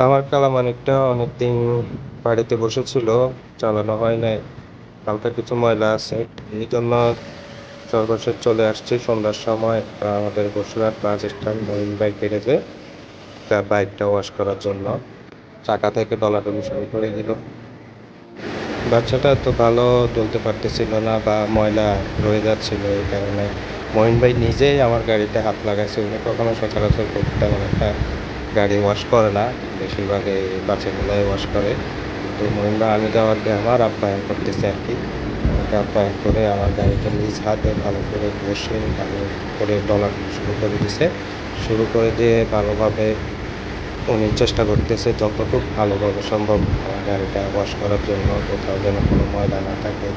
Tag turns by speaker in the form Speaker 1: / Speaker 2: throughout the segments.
Speaker 1: আমার কালামানিকটা অনেকদিন বাড়িতে বসেছিল, চালানো হয় নাই। হালকা কিছু ময়লা আছে। এই জন্য সর্বশেষ চলে আসছি সন্ধ্যার সময় আমাদের Basurhat bus stand Mohin bike গ্যারেজে তার বাইকটা ওয়াশ করার জন্য। চাকা থেকে ডলাডলি শুরু করে দিল। বাচ্চাটা এত ভালো চলতে পারতেছিল না বা ময়লা রয়ে যাচ্ছিল, এই কারণে মহিন ভাই নিজেই আমার গাড়িতে হাত লাগাইছে। উনি কখনো সচরাচর খুব তেমন একটা গাড়ি ওয়াশ করে না, বেশিরভাগই বাচ্চাগুলাই ওয়াশ করে। কিন্তু মহিন ভাই আমি যাওয়ার দিয়ে আমার আপ্যায়ন করতেছে আর কি। আমাকে আপ্যায়ন করে আমার গাড়িটা নিজ হাতে ভালো করে বসে ভালো করে ডলার শুরু করে দিছে। শুরু করে দিয়ে ভালোভাবে উনি চেষ্টা করতেছে যতটুকু ভালোভাবে সম্ভব আমার গাড়িটা ওয়াশ করার জন্য, কোথাও যেন কোনো ময়লা না থাকে।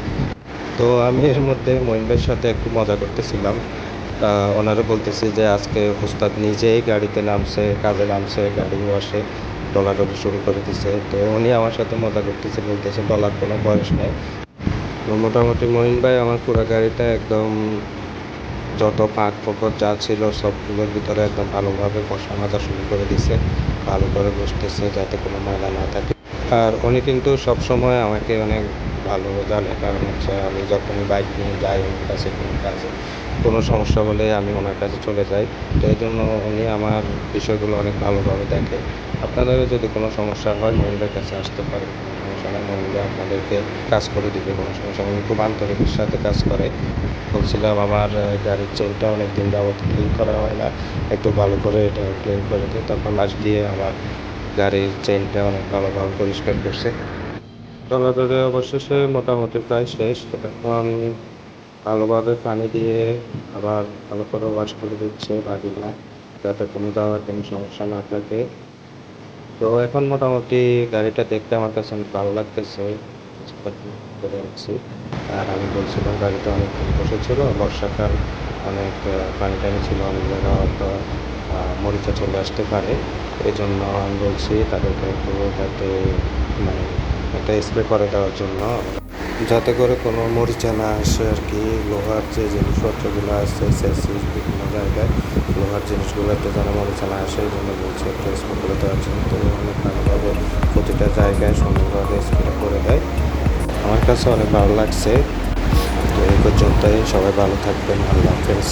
Speaker 1: তো আমি এর মধ্যে মহিন ভাইয়ের সাথে একটু মজা করতেছিলাম। ওনারে বলতেছি যে আজকে ওস্তাদ নিজেই গাড়িতে নামছে, কাজে নামছে, গাড়ি ওয়াশে ডলাডলি শুরু করে দিছে। তো উনি আমার সাথে মজা করতেছে, বলতেছে ডলার কোনো বয়স নেই। তো মোটামুটি মহিন ভাই আমার পুরা গাড়িটা একদম যত ফাঁক ফোকর যা ছিল সবগুলোর ভিতরে একদম ভালোভাবে ঘষা মাজা শুরু করে দিছে। ভালো করে ঘষতেছে যাতে কোনো ময়লা না থাকে। আর উনি কিন্তু সবসময় আমাকে অনেক ভালো জানে, কারণ হচ্ছে আমি যখনই বাইক নিয়ে যাই ওনার কাছে কোনো কাজে, কোনো সমস্যা হলে আমি ওনার কাছে চলে যাই। তো এই জন্য উনি আমার বিষয়গুলো অনেক ভালোভাবে দেখে। আপনাদেরও যদি কোনো সমস্যা হয় মহিন্দ্রার কাছে আসতে পারেন, কোনো সমস্যা নেই, মহিন্দ্রা আপনাদেরকে কাজ করে দিবে, কোনো সমস্যা নেই। উনি খুব আন্তরিকের সাথে কাজ করে। বলছিলাম আমার গাড়ির চেনটা অনেক দিন যাবত ক্লিন করা হয় না, একটু ভালো করে এটা ক্লিন করে দিই। তখন মাস দিয়ে আমার গাড়ির চেইনটা অনেক ভালোভাবে পরিষ্কার করছে। চলাচলে অবশেষে মোটামুটি প্রায় শেষ। এখন ভালোভাবে পানি দিয়ে আবার ভালো করে ওয়াশ করে দিচ্ছে বাকিগুলা, যাতে কোনো দাওয়ার কোনো সমস্যা না থাকে। তো এখন মোটামুটি গাড়িটা দেখতে আমার কাছে অনেক ভালো লাগতেছে। করে যাচ্ছি। আর আমি বলছিলাম গাড়িটা অনেকদিন বসেছিল, বর্ষাকাল, অনেক পানি টানি ছিল, অনেক জায়গা হয়তো মরিচা চলে আসতে পারে। এই জন্য আমি বলছি তাদেরকে একটু যাতে মানে একটা স্প্রে করে দেওয়ার জন্য, যাতে করে কোনো মরিচা না আসে আর কি। লোহার যে জিনিসপত্রগুলো আছে সেসিস বিভিন্ন জায়গায় লোহার জিনিসগুলোতে যেন মরিচা না আসে, এই জন্য বলছি একটু স্প্রে করে দেওয়ার জন্য। তো অনেক ভালোভাবে প্রতিটা জায়গায় সুন্দরভাবে স্প্রে করে দেয়। আমার কাছে অনেক ভালো লাগছে। তো এই পর্যন্তই, সবাই ভালো থাকবেন, আল্লাহ হাফেজ।